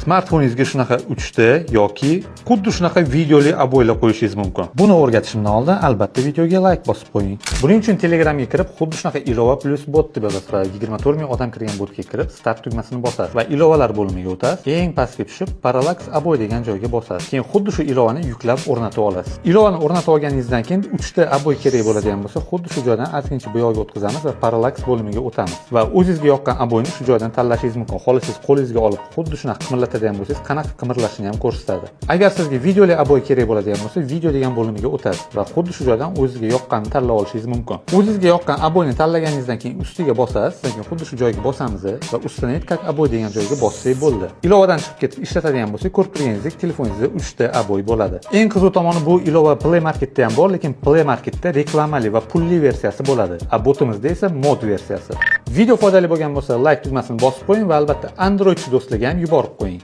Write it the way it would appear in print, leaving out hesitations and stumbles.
smartfoningizga shunaqa 3D yoki xuddi shunaqa videoli ob'ylar qo'yishingiz mumkin. Buni o'rgatishimdan oldin albatta videoga like bosib qo'ying. Buning uchun Telegramga kirib, xuddi shunaqa ilova plus bot deb yozasiz va 24 ming odam kirgan botga kirib, start tugmasini bosasiz va ilovalar bo'limiga o'tasiz. Eng pastga tushib, Parallax ob'y degan joyga bosasiz. Keyin xuddi shu ilovani yuklab o'rnatib olasiz. Ilovani o'rnatib olganingizdan keyin 3D ob'y kerak bo'ladigan bo'lsa, xuddi shu joydan ozgincha bu yoqqa o'tkazamiz va Parallax bo'limiga o'tamiz. Va o'zingizga yoqqan ob'yni shu joydan tanlashingiz mumkin. Xohlasangiz qo'lingizga olib, xuddi shunaqa qimirlatadigan bo'lsangiz, qanaqa qimirlashini ham ko'rsatadi. Agar sizga videoli ob'y kerak bo'ladigan bo'lsa, video degan bo'limiga o'tasiz va xuddi shu joydan o'zingizga yoqqanini tanlab olishingiz mumkin. O'zingizga yoqqan ob'yni tanlaganingizdan keyin ustiga bosasiz, keyin xuddi shu joyga bosamiz va ustidan как ob'y degan joyga bossak bo'ldi. Ilovadan chiqib ketib ishlatadigan bo'lsak, ko'rib turganingizdek telefoningizda 3D ob'y bo'ladi. Eng qiziq tomoni bu ilova Play Marketda ham bor, lekin Play Marketda reklamali va pulli versiyasi bo'ladi. Botimizda esa mod versiyasi. Video foydali bo'lgan bo'lsa, like tugmasini bosib qo'ying va albatta Android do'stlarga ham yuborib qo'ying.